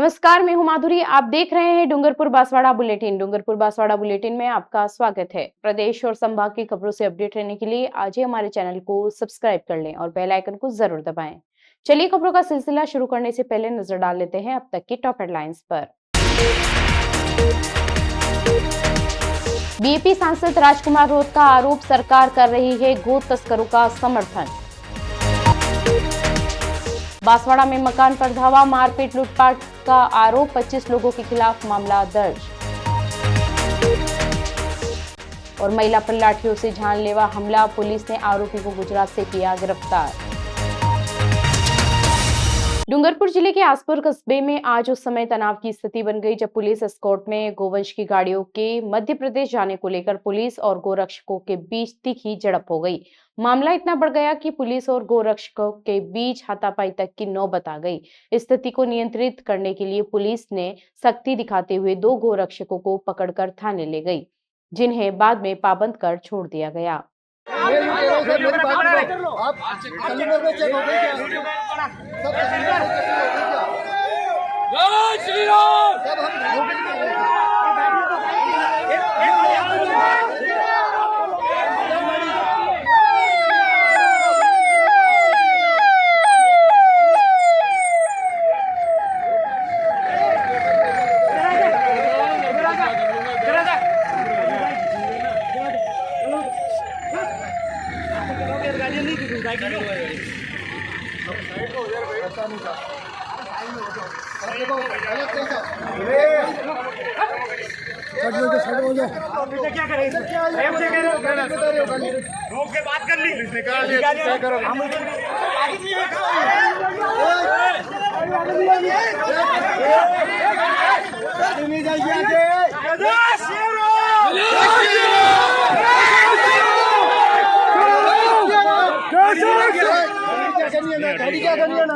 नमस्कार, मैं हूं माधुरी। आप देख रहे हैं डूंगरपुर बांसवाड़ा बुलेटिन। डूंगरपुर बांसवाड़ा बुलेटिन में आपका स्वागत है। प्रदेश और संभाग की खबरों से अपडेट रहने के लिए आज ही हमारे चैनल को सब्सक्राइब कर लें और बेल आइकन को जरूर दबाएं। चलिए खबरों का सिलसिला शुरू करने से पहले नजर डाल लेते हैं अब तक की टॉप हेडलाइंस पर। बीएपी सांसद राजकुमार रोत का आरोप, सरकार कर रही है गो तस्करों का समर्थन। बांसवाड़ा में मकान पर धावा, मारपीट लूटपाट का आरोप, 25 लोगों के खिलाफ मामला दर्ज। और महिला पर लाठियों से जानलेवा हमला, पुलिस ने आरोपी को गुजरात से किया गिरफ्तार। डूंगरपुर जिले के आसपुर कस्बे में आज उस समय तनाव की स्थिति बन गई जब पुलिस एस्कॉर्ट में गोवंश की गाड़ियों के मध्य प्रदेश जाने को लेकर पुलिस और गोरक्षकों के बीच तीखी झड़प हो गई। मामला इतना बढ़ गया कि पुलिस और गोरक्षकों के बीच हाथापाई तक की नौबत आ गई। स्थिति को नियंत्रित करने के लिए पुलिस ने सख्ती दिखाते हुए 2 गोरक्षकों को पकड़कर थाने ले गई, जिन्हें बाद में पाबंद कर छोड़ दिया गया। क्या करें? रोक के बात कर ली, निकाल लिया, क्या करो? नहीं जाइए गाड़ी क्या करनी है ना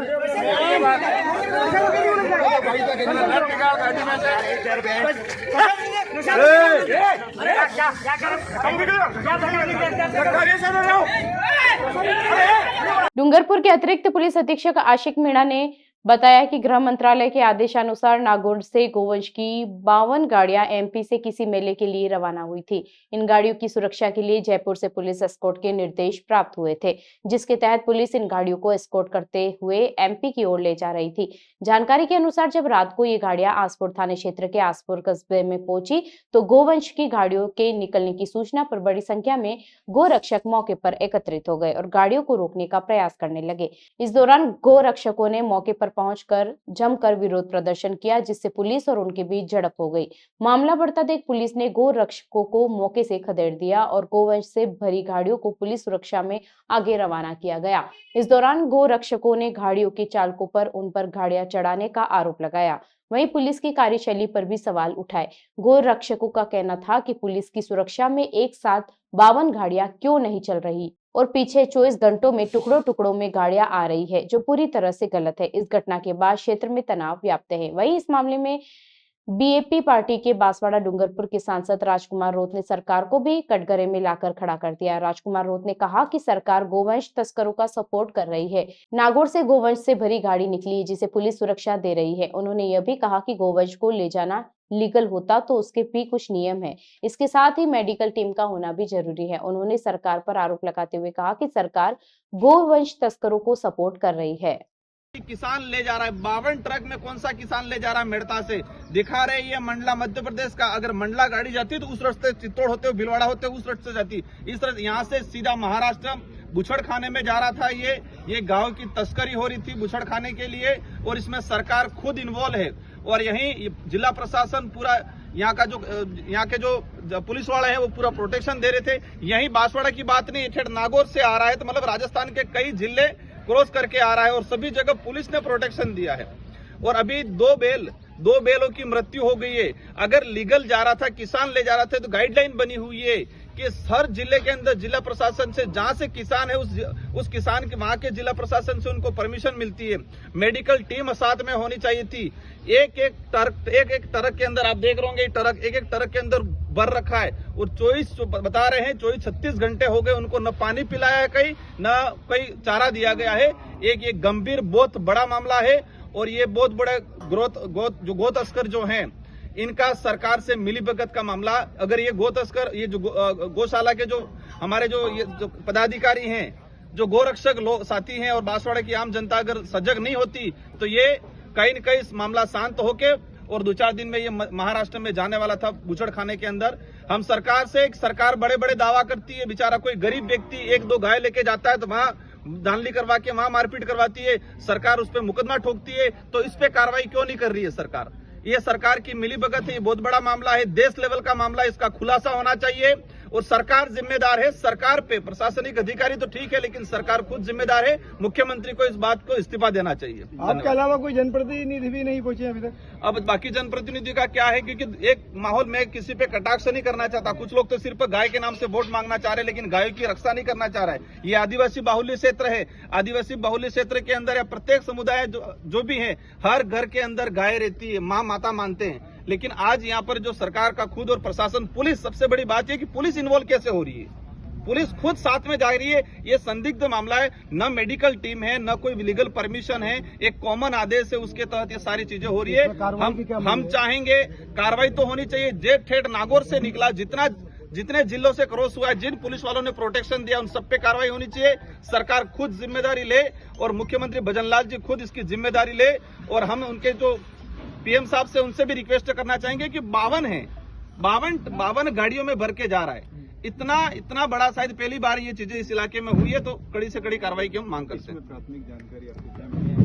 डूंगरपुर के अतिरिक्त पुलिस अधीक्षक आशिक मीणा ने बताया कि गृह मंत्रालय के आदेशानुसार नागौर से गोवंश की 52 गाड़ियां एमपी से किसी मेले के लिए रवाना हुई थी। इन गाड़ियों की सुरक्षा के लिए जयपुर से पुलिस एस्कॉर्ट के निर्देश प्राप्त हुए थे, जिसके तहत पुलिस इन गाड़ियों को एस्कॉर्ट करते हुए एमपी की ओर ले जा रही थी। जानकारी के अनुसार जब रात को ये गाड़ियां आसपुर थाने क्षेत्र के आसपुर कस्बे में पहुंची तो गोवंश की गाड़ियों के निकलने की सूचना पर बड़ी संख्या में गोरक्षक मौके पर एकत्रित हो गए और गाड़ियों को रोकने का प्रयास करने लगे। इस दौरान गोरक्षकों ने मौके पर पहुंचकर जमकर विरोध प्रदर्शन किया, जिससे पुलिस और उनके बीच झड़प हो गई। मामला बढ़ता देख पुलिस ने गोरक्षकों को मौके से खदेड़ दिया और गोवंश से भरी गाड़ियों को पुलिस सुरक्षा में आगे रवाना किया गया। इस दौरान गोरक्षकों ने गाड़ियों के चालकों पर उन पर गाड़ियां चढ़ाने का आरोप लगाया। वहीं पुलिस की कार्यशैली पर भी सवाल उठाए। गोरक्षकों का कहना था कि पुलिस की सुरक्षा में एक साथ 52 गाड़ियां क्यों नहीं चल रही और पीछे 24 घंटों में टुकड़ों टुकड़ों में गाड़ियां आ रही है, जो पूरी तरह से गलत है। इस घटना के बाद क्षेत्र में तनाव व्याप्त है। वहीं इस मामले में बीएपी पार्टी के बांसवाड़ा डूंगरपुर के सांसद राजकुमार रोत ने सरकार को भी कटघरे में लाकर खड़ा कर दिया। राजकुमार रोत ने कहा कि सरकार गोवंश तस्करों का सपोर्ट कर रही है। नागौर से गोवंश से भरी गाड़ी निकली है, जिसे पुलिस सुरक्षा दे रही है। उन्होंने यह भी कहा कि गोवंश को ले जाना लीगल होता तो उसके भी कुछ नियम है। इसके साथ ही मेडिकल टीम का होना भी जरूरी है। उन्होंने सरकार पर आरोप लगाते हुए कहा कि सरकार गोवंश तस्करों को सपोर्ट कर रही है। किसान ले जा रहा है 52 ट्रक में, कौन सा किसान ले जा रहा है? मेड़ता से दिखा रहे ये मंडला मध्य प्रदेश का। अगर मंडला गाड़ी जाती तो उस रास्ते चित्तौड़ होते हुए भिलवाड़ा होते उस रास्ते से जाती, इस तरह यहाँ से सीधा महाराष्ट्र बुछड़ खाने में जा रहा था। ये गांव की तस्करी हो रही थी बुछड़ खाने के लिए और इसमें सरकार खुद इन्वॉल्व है। और यही जिला प्रशासन पूरा यहाँ के जो पुलिस वाले हैं वो पूरा प्रोटेक्शन दे रहे थे। यही बांसवाड़ा की बात नहीं, ठेठ नागौर से आ रहा है तो मतलब राजस्थान के कई जिले क्रॉस करके आ रहा है और सभी जगह पुलिस ने प्रोटेक्शन दिया है। और अभी 2 बैलों की मृत्यु हो गई है। अगर लीगल जा रहा था, किसान ले जा रहा था तो गाइडलाइन बनी हुई है कि हर जिले के अंदर जिला प्रशासन से जहां से किसान है उस किसान के वहां के जिला प्रशासन से उनको परमिशन मिलती है। मेडिकल टीम साथ में होनी चाहिए थी। एक ट्रक के अंदर आप देख रहे होंगे, एक ट्रक के अंदर भर रखा है और 24 जो बता रहे हैं 36 घंटे हो गए उनको न पानी पिलाया है कहीं न कोई चारा दिया गया है। एक ये गंभीर बहुत बड़ा मामला है और ये बहुत बड़ा गो तस्कर जो हैं इनका सरकार से मिलीभगत का मामला। अगर ये गो तस्कर ये जो गौशाला के जो हमारे जो पदाधिकारी हैं जो गोरक्षक लोग साथी हैं और बांसवाड़ा की आम जनता अगर सजग नहीं होती तो ये कहीं न कहीं इस मामला शांत होके और 2-4 दिन में ये महाराष्ट्र में जाने वाला था बूचड़खाने के अंदर। हम सरकार से सरकार बड़े बड़े दावा करती है, बेचारा कोई गरीब व्यक्ति 1-2 गाय लेके जाता है तो वहां धांधली करवा के वहां मारपीट करवाती है, सरकार उस पर मुकदमा ठोकती है। तो इस पे कार्रवाई क्यों नहीं कर रही है सरकार? ये सरकार की मिलीभगत है, ये बहुत बड़ा मामला है, देश लेवल का मामला है, इसका खुलासा होना चाहिए और सरकार जिम्मेदार है। सरकार पे प्रशासनिक अधिकारी तो ठीक है लेकिन सरकार खुद जिम्मेदार है। मुख्यमंत्री को इस बात को इस्तीफा देना चाहिए। आपके अलावा कोई जनप्रतिनिधि भी नहीं पहुंचे अभी तक? अब बाकी जनप्रतिनिधि का क्या है, क्योंकि एक माहौल में किसी पे कटाक्ष नहीं करना चाहता। कुछ लोग तो सिर्फ गाय के नाम से वोट मांगना चाह रहे हैं लेकिन गायों की रक्षा नहीं करना चाह रहा है। ये आदिवासी बाहुल्य क्षेत्र है, आदिवासी बाहुल्य क्षेत्र के अंदर या प्रत्येक समुदाय जो भी है हर घर के अंदर गाय रहती है, माँ माता मानते हैं। लेकिन आज यहाँ पर जो सरकार का खुद और प्रशासन, पुलिस, सबसे बड़ी बात है कि पुलिस इन्वॉल्व कैसे हो रही है, पुलिस खुद साथ में जा रही है। ये संदिग्ध मामला है, न मेडिकल टीम है न कोई लीगल परमिशन है, एक कॉमन आदेश है उसके तहत ये सारी चीजें हो रही है। हम चाहेंगे कार्रवाई तो होनी चाहिए। जेठ ठेठ नागौर से निकला जितने जिलों से क्रॉस हुआ है, जिन पुलिस वालों ने प्रोटेक्शन दिया उन सब पे कार्रवाई होनी चाहिए। सरकार खुद जिम्मेदारी ले और मुख्यमंत्री भजनलाल जी खुद इसकी जिम्मेदारी ले। और हम उनके जो पीएम साहब से उनसे भी रिक्वेस्ट करना चाहेंगे कि 52 गाड़ियों में भर के जा रहा है। इतना बड़ा, शायद पहली बार ये चीजें इस इलाके में हुई है, तो कड़ी से कड़ी कार्रवाई की हम मांग करते हैं।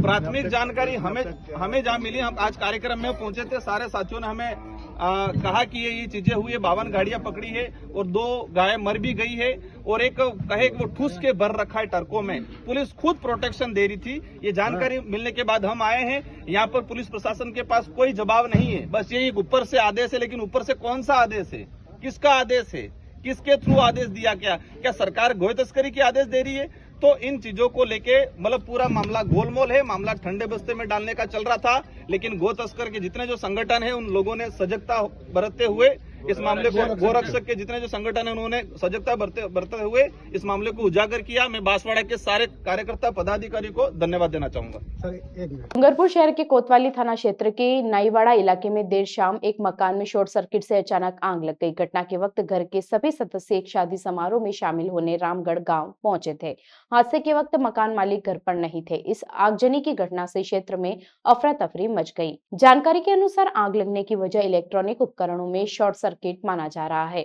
प्राथमिक जानकारी हमें जहाँ मिली, हम आज कार्यक्रम में पहुंचे थे, सारे साथियों ने हमें कहा कि ये चीजें हुई है, 52 गाड़ियां पकड़ी है और 2 गाय मर भी गई है और एक कहे वो ठूस के भर रखा है ट्रकों में। पुलिस खुद प्रोटेक्शन दे रही थी। ये जानकारी मिलने के बाद हम आए हैं। यहाँ पर पुलिस प्रशासन के पास कोई जवाब नहीं है, बस ये ऊपर से आदेश है। लेकिन ऊपर से कौन सा आदेश है, किसका आदेश है, किसके थ्रू आदेश दिया? क्या सरकार गोय तस्करी के आदेश दे रही है? तो इन चीजों को लेके मतलब पूरा मामला गोलमोल है, मामला ठंडे बस्ते में डालने का चल रहा था। लेकिन गो तस्कर के जितने जो संगठन है उन लोगों ने सजगता बरतते हुए इस मामले को, गोरक्षक के जितने जो संगठन है उन्होंने सजगता बरतते हुए इस मामले को उजागर किया। मैं बांसवाड़ा के सारे कार्यकर्ता पदाधिकारी को धन्यवाद देना चाहूंगा। डूंगरपुर शहर के कोतवाली थाना क्षेत्र के नाईवाड़ा इलाके में देर शाम एक मकान में शॉर्ट सर्किट से अचानक आग लग गई। घटना के वक्त घर के सभी सदस्य एक शादी समारोह में शामिल होने रामगढ़ गांव पहुंचे थे। हादसे के वक्त मकान मालिक घर पर नहीं थे। इस आगजनी की घटना से क्षेत्र में अफरा तफरी मच गई। जानकारी के अनुसार आग लगने की वजह इलेक्ट्रॉनिक उपकरणों में शॉर्ट सर्किट माना जा रहा है।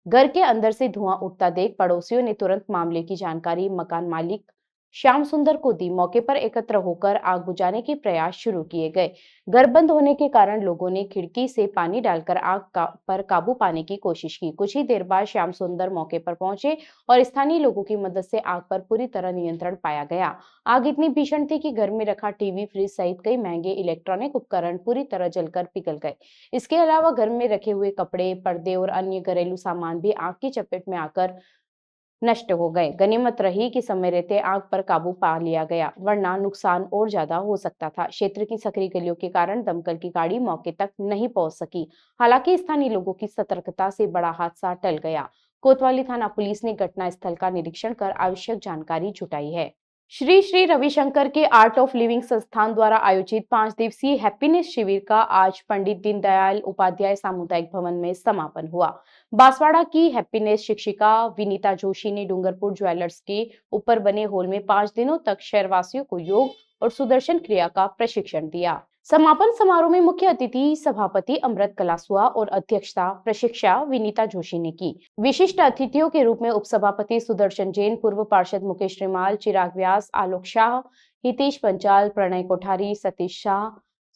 घर के अंदर से धुआं उठता देख पड़ोसियों ने तुरंत मामले की जानकारी मकान मालिक श्याम सुंदर को दी। मौके पर एकत्र होकर आग बुझाने के प्रयास शुरू किए गए। घर बंद होने के कारण लोगों ने खिड़की से पानी डालकर पर काबू पाने की कोशिश की। कुछ ही देर बाद श्याम सुंदर मौके पर पहुंचे और स्थानीय लोगों की मदद से आग पर पूरी तरह नियंत्रण पाया गया। आग इतनी भीषण थी कि घर में रखा टीवी, फ्रिज सहित कई महंगे इलेक्ट्रॉनिक उपकरण पूरी तरह जलकर पिघल गए। इसके अलावा घर में रखे हुए कपड़े, पर्दे और अन्य घरेलू सामान भी आग की चपेट में आकर नष्ट हो गए। गनीमत रही कि समय रहते आग पर काबू पा लिया गया, वरना नुकसान और ज्यादा हो सकता था। क्षेत्र की सकरी गलियों के कारण दमकल की गाड़ी मौके तक नहीं पहुंच सकी। हालांकि स्थानीय लोगों की सतर्कता से बड़ा हादसा टल गया। कोतवाली थाना पुलिस ने घटनास्थल का निरीक्षण कर आवश्यक जानकारी जुटाई है। श्री श्री रविशंकर के आर्ट ऑफ लिविंग संस्थान द्वारा आयोजित 5 दिवसीय हैप्पीनेस शिविर का आज पंडित दीनदयाल उपाध्याय सामुदायिक भवन में समापन हुआ। बांसवाड़ा की हैप्पीनेस शिक्षिका विनीता जोशी ने डूंगरपुर ज्वेलर्स के ऊपर बने हॉल में 5 दिनों तक शहरवासियों को योग और सुदर्शन क्रिया का प्रशिक्षण दिया। समापन समारोह में मुख्य अतिथि सभापति अमृत कलासुआ और अध्यक्षता प्रशिक्षा विनीता जोशी ने की। विशिष्ट अतिथियों के रूप में उपसभापति सुदर्शन जैन, पूर्व पार्षद मुकेश रिमाल, चिराग व्यास, आलोक शाह, हितेश पंचाल, प्रणय कोठारी, सतीश शाह,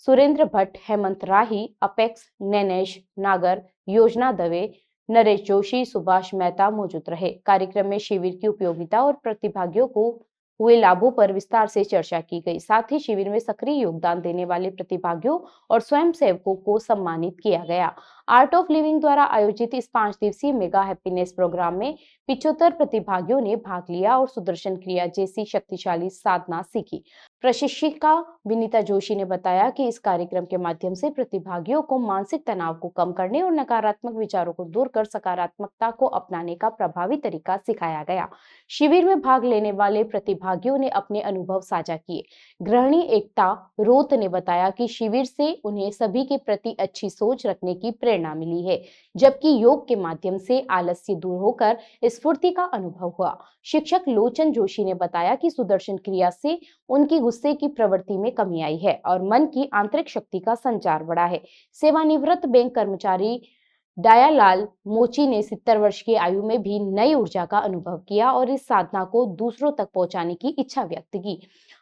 सुरेंद्र भट्ट, हेमंत राही, अपेक्स, नैनेश नागर, योजना दवे, नरेश जोशी, सुभाष मेहता मौजूद रहे। कार्यक्रम में शिविर की उपयोगिता और प्रतिभागियों को हुए लाभों पर विस्तार से चर्चा की गई। साथ ही शिविर में सक्रिय योगदान देने वाले प्रतिभागियों और स्वयंसेवकों को सम्मानित किया गया। आर्ट ऑफ लिविंग द्वारा आयोजित इस 5 दिवसीय मेगा हैप्पीनेस प्रोग्राम में 75 प्रतिभागियों ने भाग लिया और सुदर्शन क्रिया जैसी शक्तिशाली साधना सीखी। प्रशिक्षिका विनीता जोशी ने बताया कि इस कार्यक्रम के माध्यम से प्रतिभागियों को मानसिक तनाव को कम करने और नकारात्मक विचारों को दूर कर सकारात्मकता को अपनाने का प्रभावी तरीका सिखाया गया। शिविर में भाग लेने वाले प्रतिभागियों ने अपने अनुभव साझा किए। गृहिणी एकता रोत ने बताया कि शिविर से उन्हें सभी के प्रति अच्छी सोच रखने की प्रेरणा मिली है, जबकि योग के माध्यम से आलस्य दूर होकर स्फूर्ति का अनुभव हुआ। शिक्षक लोचन जोशी ने बताया कि सुदर्शन क्रिया से उनकी गुस्से की प्रवृत्ति में कमी आई है और मन की आंतरिक शक्ति का संचार बढ़ा है। सेवानिवृत्त बैंक कर्मचारी दयालाल मोची ने 70 वर्ष की आयु में भी नई ऊर्जा का अनुभव किया और इस साधना को दूसरों तक पहुंचाने की इच्छा व्यक्त की।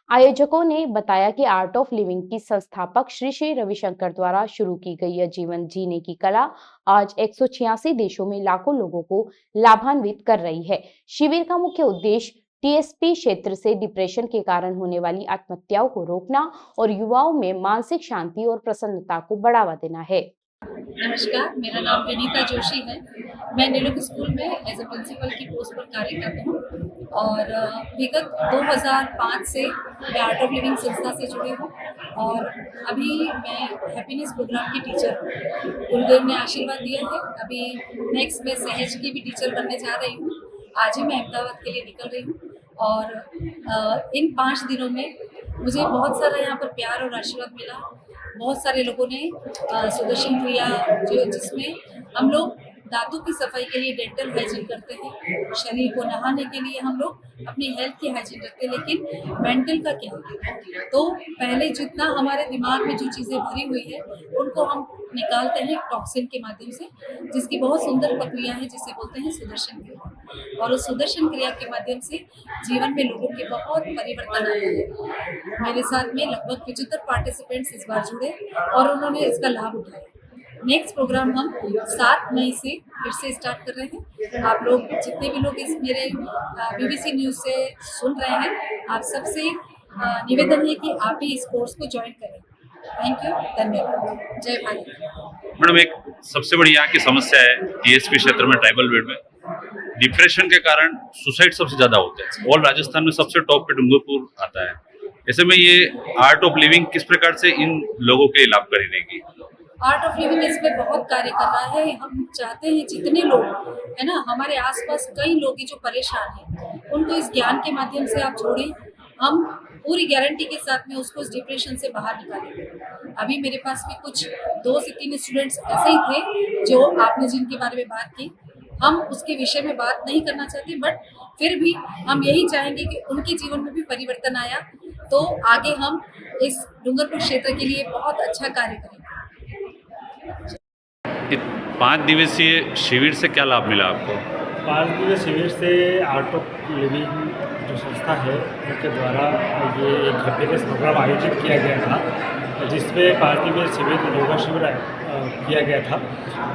आयोजकों ने बताया कि आर्ट ऑफ लिविंग की संस्थापक श्री श्री रविशंकर द्वारा शुरू की गई यह जीवन जीने की कला आज 186 देशों में लाखों लोगों को लाभान्वित कर रही है। शिविर का मुख्य उद्देश्य टीएसपी क्षेत्र से डिप्रेशन के कारण होने वाली आत्महत्याओं को रोकना और युवाओं में मानसिक शांति और प्रसन्नता को बढ़ावा देना है। नमस्कार, मेरा नाम विनीता जोशी है। मैं नीलोक स्कूल में एज ए प्रिंसिपल की पोस्ट पर कार्य करती हूँ और विगत 2005 से मैं आर्ट ऑफ लिविंग संस्था से जुड़ी हूँ और अभी मैं हैप्पीनेस प्रोग्राम की टीचर हूँ। गुरुदेव ने आशीर्वाद दिया है। अभी नेक्स्ट मैं सहज की भी टीचर बनने जा रही हूँ। आज ही मैं अहमदाबाद के लिए निकल रही हूँ और इन 5 दिनों में मुझे बहुत सारा यहाँ पर प्यार और आशीर्वाद मिला। बहुत सारे लोगों ने सुदर्शन क्रिया जिसमें हम लोग दांतों की सफाई के लिए डेंटल हाइजीन करते हैं, शरीर को नहाने के लिए हम लोग अपनी हेल्थ की हाइजीन रखते हैं, लेकिन मेंटल का क्या? तो पहले जितना हमारे दिमाग में जो चीज़ें भरी हुई है उनको हम निकालते हैं टॉक्सिन के माध्यम से, जिसकी बहुत सुंदर प्रक्रिया है जिसे बोलते हैं सुदर्शन क्रिया। और उस सुदर्शन क्रिया के माध्यम से जीवन में लोगों के बहुत परिवर्तन आए हैं। मेरे साथ में लगभग 75 पार्टिसिपेंट्स इस बार जुड़े और उन्होंने इसका लाभ उठाया। नेक्स्ट प्रोग्राम हम 7 मई से फिर से स्टार्ट कर रहे हैं। आप लोग जितने भी लोग इस मेरे BBC न्यूज़ से सुन रहे हैं, आप सबसे निवेदन है कि आप भी इस कोर्स को ज्वाइन करें। थैंक यू, धन्यवाद, जय भारत। मैडम, एक सबसे बड़ी यहाँ की समस्या है टीएसपी क्षेत्र में, ट्राइबल बेल्ट में डिप्रेशन के कारण सुसाइड सबसे ज्यादा होते हैं। ऑल राजस्थान में सबसे टॉप पे डूंगरपुर आता है। ऐसे में ये आर्ट ऑफ लिविंग किस प्रकार से इन लोगों के लाभकारी रहेगी? आर्ट ऑफ लिविंग इस पे बहुत कार्य कर रहा है। हम चाहते हैं जितने लोग है ना, हमारे आसपास कई लोग हैं जो परेशान हैं, उनको इस ज्ञान के माध्यम से आप जोड़ें। हम पूरी गारंटी के साथ में उसको इस डिप्रेशन से बाहर निकालेंगे। अभी मेरे पास भी कुछ 2 से 3 स्टूडेंट्स ऐसे ही थे जो आपने जिनके बारे में बात की। हम उसके विषय में बात नहीं करना चाहते, बट फिर भी हम यही चाहेंगे कि उनके जीवन में भी परिवर्तन आया तो आगे हम इस डूंगरपुर क्षेत्र के लिए बहुत अच्छा कार्य करेंगे। 5 दिवसीय शिविर से क्या लाभ मिला आपको? 5 दिवसीय शिविर से आर्ट ऑफ लिविंग जो संस्था है उनके द्वारा ये एक हैप्पीनेस प्रोग्राम आयोजित किया गया था, जिसमें 5 दिवसीय शिविर योगा शिविर किया गया था,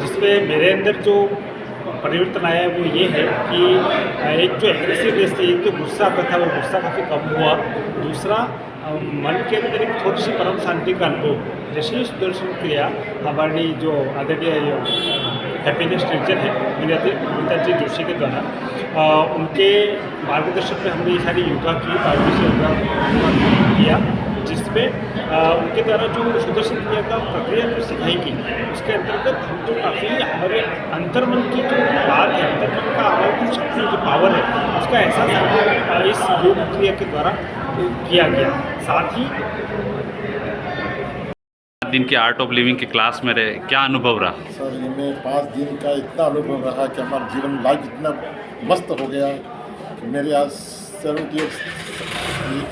जिसमें मेरे अंदर जो परिवर्तन आया है वो ये है कि एक जो एग्रेसिवनेस थी, एक जो गुस्सा आता था वो गुस्सा काफ़ी कम हुआ। दूसरा, मन के अंदर एक थोड़ी सी परम शांति का अनुभव। जैसे सुदर्शन क्रिया हमारी जो आदरणीय हैप्पीनेस टीचर है विनीता जी जोशी के द्वारा उनके मार्गदर्शन में हमने ये सारी योगा की, 5 दिवसीय योगा किया, जिसमें उनके द्वारा जो सुदर्शन क्रिया का प्रक्रिया जो सिखाई गई उसके अंतर्गत हम जो काफ़ी हमारे अंतर्मन की जो बात है, अंतर्मन का हमारी जो शक्ति जो पावर है उसका एहसास इस योग क्रिया के द्वारा किया गया। साथ ही दिन के आर्ट ऑफ लिविंग के क्लास में रहे, क्या अनुभव रहा? सर, इनमें 5 दिन का इतना अनुभव रहा कि हमारा जीवन लाइफ इतना मस्त हो गया है कि मेरे आज 70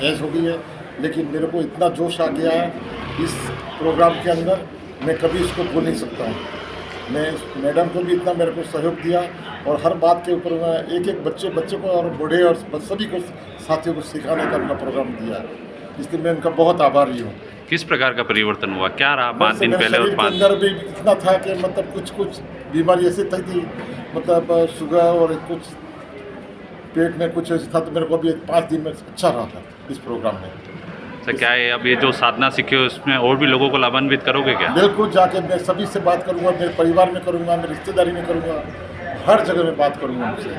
एज हो गई है, लेकिन मेरे को इतना जोश आ गया है इस प्रोग्राम के अंदर, मैं कभी इसको भूल नहीं सकता हूँ। मैं मैडम को भी इतना मेरे को सहयोग दिया और हर बात के ऊपर मैं एक बच्चे को और बूढ़े और सभी को साथियों को सिखाने का अपना प्रोग्राम दिया, इसलिए मैं उनका बहुत आभारी हूँ। किस प्रकार का परिवर्तन हुआ, क्या रहा 5 दिन पहले और 5 अंदर भी इतना था कि मतलब कुछ बीमारी ऐसी थी, मतलब शुगर और कुछ पेट में कुछ ऐसा था, तो मेरे को भी 5 दिन में अच्छा रहा था इस प्रोग्राम में। तो क्या है अब ये जो साधना सीखे हो इसमें और भी लोगों को लाभान्वित करोगे क्या? बिल्कुल, जाके मैं सभी से बात करूंगा, मेरे परिवार में करूंगा, मेरी रिश्तेदारी में करूंगा, हर जगह में बात करूंगा उनसे।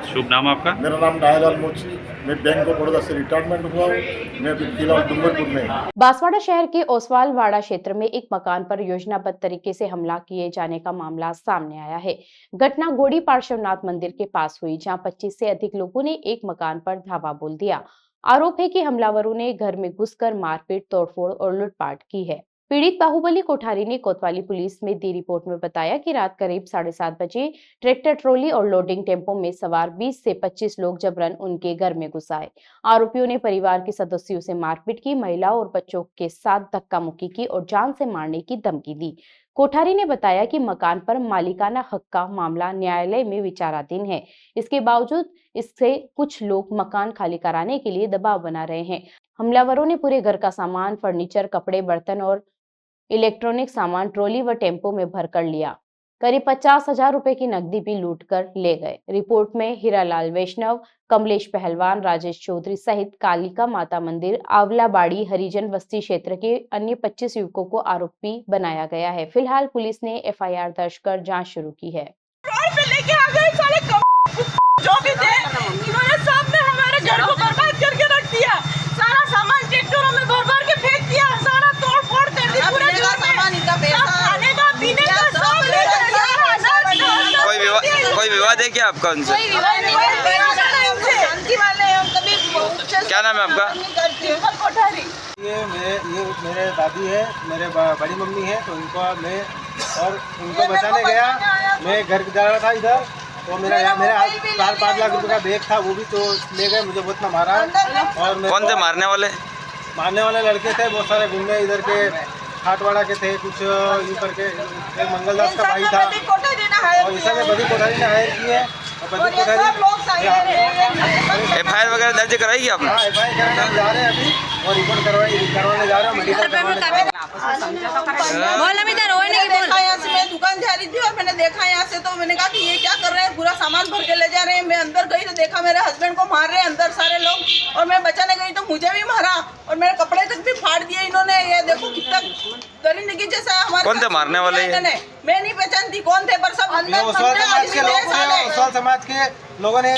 शुभ नाम आपका? मेरा नाम नायालाल मोची, मैं बैंक ऑफ बड़ौदा से रिटायरमेंट हुआ हूँ। मैं अभी फिलहाल डूंगरपुर में हूँ। बांसवाड़ा शहर के ओसवालवाड़ा क्षेत्र में एक मकान पर योजनाबद्ध तरीके से हमला किए जाने का मामला सामने आया है। घटना गोड़ी पार्श्वनाथ मंदिर के पास हुई, जहां 25 से अधिक लोगों ने एक मकान पर धावा बोल दिया। आरोप है कि हमलावरों ने घर में घुसकर मारपीट, तोड़फोड़ और लूटपाट की है। पीड़ित बाहुबली कोठारी ने कोतवाली पुलिस में दी रिपोर्ट में बताया कि रात करीब 7:30 बजे ट्रैक्टर ट्रॉली और लोडिंग टेम्पो में सवार 20 से 25 लोग जबरन उनके घर में घुस आए। आरोपियों ने परिवार के सदस्यों से मारपीट की, महिला और बच्चों के साथ धक्का मुक्की की और जान से मारने की धमकी दी। कोठारी ने बताया कि मकान पर मालिकाना हक का मामला न्यायालय में विचाराधीन है। इसके बावजूद इससे कुछ लोग मकान खाली कराने के लिए दबाव बना रहे हैं। हमलावरों ने पूरे घर का सामान, फर्नीचर, कपड़े, बर्तन और इलेक्ट्रॉनिक सामान ट्रॉली व टेम्पो में भर कर लिया। करीब 50,000 रुपए की नकदी भी लूट कर ले गए। रिपोर्ट में हीरालाल वैष्णव, कमलेश पहलवान, राजेश चौधरी सहित कालिका माता मंदिर, आवलाबाड़ी हरिजन बस्ती क्षेत्र के अन्य 25 युवकों को आरोपी बनाया गया है। फिलहाल पुलिस ने एफआईआर दर्ज कर जांच शुरू की है। जो भी थे, इन्होंने सामने हमारे घर को बर्बाद करके रख दिया। सारा सामान ट्रैक्टरों में भर के फेंक दिया, सारा तोड़ फोड़ कर दी, पूरा सामान इनका खाने का, पीने का सब ले गए। कोई विवाद है क्या आपका उनसे? शांति वाले हम कभी क्या नाम है आपका? कोठारी। ये मेरे दादी है, मेरे बड़ी मम्मी है, तो उनको बचाने गया। मैं घर जा रहा था इधर, तो मेरा 4-5 लाख रुपए का बैग था, वो भी तो ले गए। मुझे बहुत ना मारा। और कौन थे मारने वाले? मारने वाले लड़के थे, बहुत सारे गुंडे इधर के हाटवाड़ा के थे, कुछ यूँ करके। एक मंगलदास का भाई था, और इस समय बड़ी कोठारी ने हायर की है। एफआईआर वगैरह दर्ज कराई आपने? हाँ, एफआईआर कराने हम जा रहे हैं अभी, और रिपोर्ट करवाने जा रहे हैं, मेडिकल करवाने। देखा यहाँ से, मैं दुकान जा रही थी और मैंने देखा यहाँ से, तो मैंने कहा कि ये क्या कर रहे हैं, पूरा सामान भर के ले जा रहे हैं। मैं अंदर गई तो देखा मेरे हस्बैंड को मार रहे हैं अंदर सारे लोग, और मैं बचाने गई तो मुझे भी मारा और मेरे कपड़े तक भी फाड़ दिए इन्होंने। ये देखो कितना दरिंदगी जैसा है हमारे। कौन थे मारने वाले? मैं नहीं पहचानती कौन थे, पर सब अंदर ओसवाल समाज के लोगों ने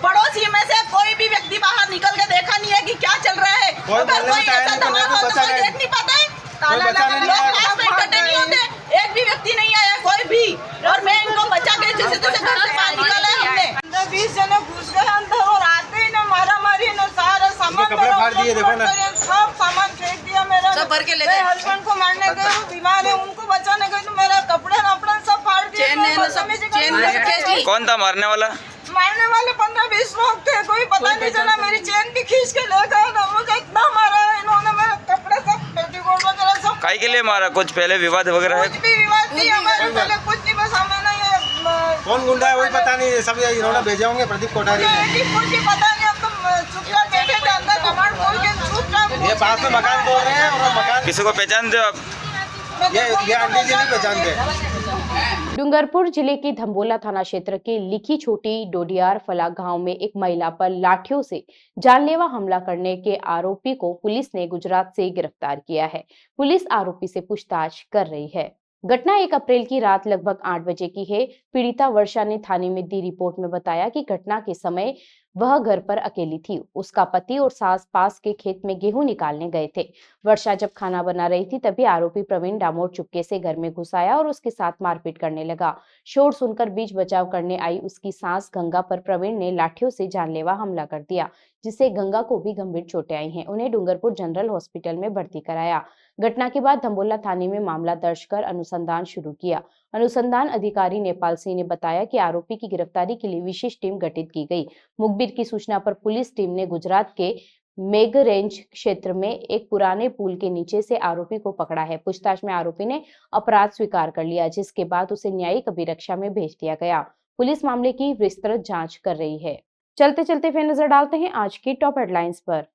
पड़ोसी में से कोई भी व्यक्ति बाहर निकल के देखा नहीं है कि क्या चल रहा है। अगर कोई ऐसा धमाका हो तो कोई देख नहीं पाता है, ताला लगा, लोग पास में इकट्ठे नहीं होते, एक भी व्यक्ति नहीं आया कोई भी। और मैं इनको बचा के जैसे तैसे घर से बाहर निकाला है हमने। अंदर 20 जने घुस गए अंदर, और आते ही ना मारा मारी ना, सारा सामान कपड़े फाड़ दिए, देखो ना, सब सामान फेंक दिया मेरा। सब भर के ले गए। हस्बैंड को मारने गए, वो बीमार है, उनको बचाने गए तो मेरा कपड़े वपड़े सब फाड़ दिए। कौन था मारने वाला? मारने वाले 15-20 लोग थे, कोई पता नहीं चला। मेरी चेन भी खींच के ले गए ना, मुझे इतना मारा है इन्होंने। मेरे कपड़े सब पेटीकोट वगैरह सब। काहे के लिए मारा? कुछ पहले विवाद वगैरह है? कुछ भी विवाद नहीं हमारे पहले, कुछ नहीं, बस हमें ना ये कौन गुंडा है वही पता नहीं, सब इन्होंने भेजे होंगे प्रदीप कोठारी ने। कुछ भी पता नहीं, हम तो चुपचाप बैठे थे अंदर, कमांड खोल के चुपचाप। ये पास में मकान तोड़ रहे हैं, और मकान किसी को पहचानते हो आप? ये आंटी जी नहीं पहचानते। डूंगरपुर जिले के धम्बोला थाना क्षेत्र के लिखी छोटी डोडियार फला गांव में एक महिला पर लाठियों से जानलेवा हमला करने के आरोपी को पुलिस ने गुजरात से गिरफ्तार किया है। पुलिस आरोपी से पूछताछ कर रही है। घटना 1 अप्रैल की रात लगभग 8 बजे की है। पीड़िता वर्षा ने थाने में दी रिपोर्ट में बताया कि घटना के समय वह घर पर अकेली थी। उसका पति और सास पास के खेत में गेहूं निकालने गए थे। वर्षा जब खाना बना रही थी तभी आरोपी प्रवीण डामोर चुपके से घर में घुस आया और उसके साथ मारपीट करने लगा। शोर सुनकर बीच बचाव करने आई उसकी सास गंगा पर प्रवीण ने लाठियों से जानलेवा हमला कर दिया, जिससे गंगा को भी गंभीर चोटें आई हैं। उन्हें डूंगरपुर जनरल हॉस्पिटल में भर्ती कराया। घटना के बाद धम्बोला थाने में मामला दर्ज कर अनुसंधान शुरू किया। अनुसंधान अधिकारी नेपाल सिंह ने बताया कि आरोपी की गिरफ्तारी के लिए विशेष टीम गठित की गई। मुखबिर की सूचना पर पुलिस टीम ने गुजरात के मेघ रेंज क्षेत्र में एक पुराने पुल के नीचे से आरोपी को पकड़ा है। पूछताछ में आरोपी ने अपराध स्वीकार कर लिया, जिसके बाद उसे न्यायिक अभिरक्षा में भेज दिया गया। पुलिस मामले की विस्तृत जांच कर रही है। चलते चलते फिर नजर डालते हैं आज की टॉप हेडलाइंस पर।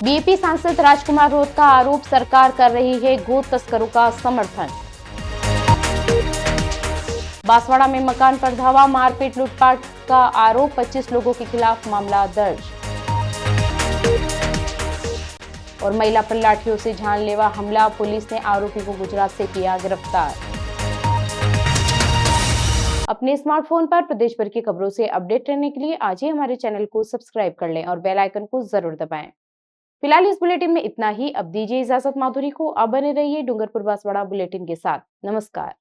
बीजेपी सांसद राजकुमार रोत का आरोप, सरकार कर रही है गो तस्करों का समर्थन। बांसवाड़ा में मकान पर धावा, मारपीट, लूटपाट का आरोप, 25 लोगों के खिलाफ मामला दर्ज। और महिला पर लाठियों से जानलेवा हमला, पुलिस ने आरोपी को गुजरात से किया गिरफ्तार। अपने स्मार्टफोन पर प्रदेश भर की खबरों से अपडेट रहने के लिए आज ही हमारे चैनल को सब्सक्राइब कर लें और बेल आइकन को जरूर दबाएं। फिलहाल इस बुलेटिन में इतना ही। अब दीजिए इजाजत माधुरी को। अब बने रहिए डूंगरपुर बांसवाड़ा बुलेटिन के साथ। नमस्कार।